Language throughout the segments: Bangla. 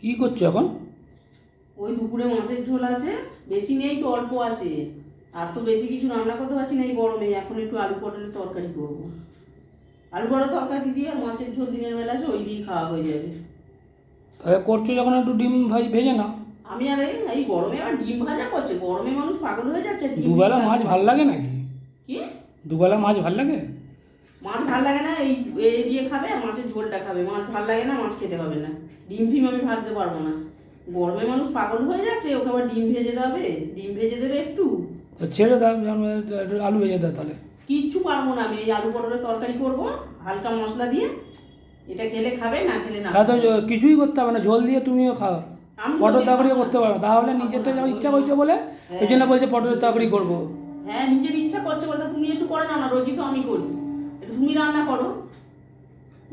কি করছো এখন? ওই দুপুরে মাছের ঝোল আছে, বেশি নেই তো, অল্প আছে। আর তো বেশি কিছু রান্না করতে পারছি না এই গরমে। এখন একটু আলু পটলের তরকারি করবো। আলু পটলের তরকারি দিয়ে আর মাছের ঝোল দিনের বেলা আছে, ওই দিয়েই খাওয়া হয়ে যাবে। তাহলে করছো যখন একটু ডিম ভেজে নাও। আমি আর এই গরমে আবার ডিম ভাজা করছে? গরমে মানুষ পাগল হয়ে যাচ্ছে ডিম দুবেলা ভাজা। মাছ ভাল লাগে নাকি? কি? দুবেলা মাছ ভাল লাগে? মাছ ভাল লাগে না, এই এই দিয়ে খাবে আর মাছের ঝোলটা খাবে। মাছ ভাল লাগে না, মাছ খেতে হবে না। ডিম ফিম আমি ভাজতে পারবো না। গরমে মানুষ পাগল হয়ে যাচ্ছে, ওকে আবার ডিম ভেজে দেবে, ডিম ভেজে দেবে একটু। তো ছেড়ে দাও, একটু আলু ভেজে দাও তাহলে। কিচ্ছু পারবো না আমি। এই আলু পটলের তরকারি করবো হালকা মশলা দিয়ে। এটা খেলে খাবে, না খেলে না হ্যাঁ, তো খাবে। কিছুই করতে হবে না, ঝোল দিয়ে তুমিও খাও। আমি পটল যদি তরকারিও খাবো করতে না, পারো, তাহলে খাবো নিজেরটা না, যখন ওই ইচ্ছা জন্য। করছো বলে ওই জন্য বলছে পটলের তরকারি করবো। হ্যাঁ, নিজের ইচ্ছা করছে বলতে তুমি একটু করে নাও না, রোজই তো আমি করি। একটু তুমি রান্না করো।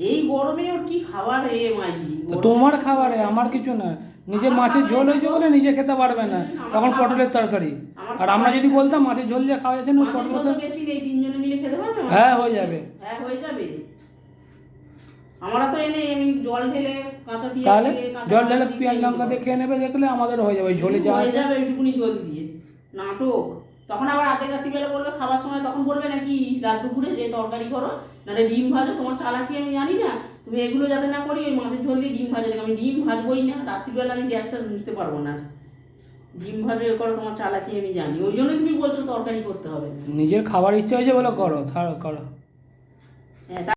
এই গরমে ওর কি খাবার রে মাইরি! তো তোমার খাবারে আমার কিছু না, নিজের মাছের ঝোল হয়েছে বলে নিজে খেতে পারবে না, তখন পটলের তরকারি। আর আমরা যদি বলতাম মাছের ঝোল দিয়ে খাওয়া যাচ্ছে না, মাছের ঝোল তো বেশি নেই, তিনজনে মিলে খেতে পারবে? হ্যাঁ হয়ে যাবে। হ্যাঁ, হয়ে যাবে। আমরা তো এনে আমি জল ঢেলে কাঁচা পেঁয়াজ তাহলে দিয়ে, কাঁচা জল লঙ্কা ঢেলে দিয়ে পেঁয়াজ খেয়ে লঙ্কা নিতে দিয়ে পারবো। খেয়ে নেবে, দেখলে আমাদের হয়ে যাবে ওই ঝোলে যা হয়ে আছে। যাবে ওইটুকুনি ঝোল দিয়ে। নাটক! তখন আবার রাতে রাত্রিবেলা বলবে খাবার সময়, তখন বলবে নাকি রাত দুপুরে যে তরকারি করো, নাহলে ডিম ভাজো। তোমার চালাকি আমি জানি না। তুমি এগুলো যাতে না করি, ওই মাছের ঝোল দিয়ে ডিম ভাজা দেখো। আমি ডিম ভাজবোই না রাত্রিবেলা, আমি গ্যাস ফ্যাস বুঝতে পারবো না। ডিম ভাজো এ করো, তোমার চালাকি আমি জানি। ওই জন্যই তুমি বলছো তরকারি করতে হবে। নিজের খাবার ইচ্ছা হয়েছে বলে করো, করো। হ্যাঁ।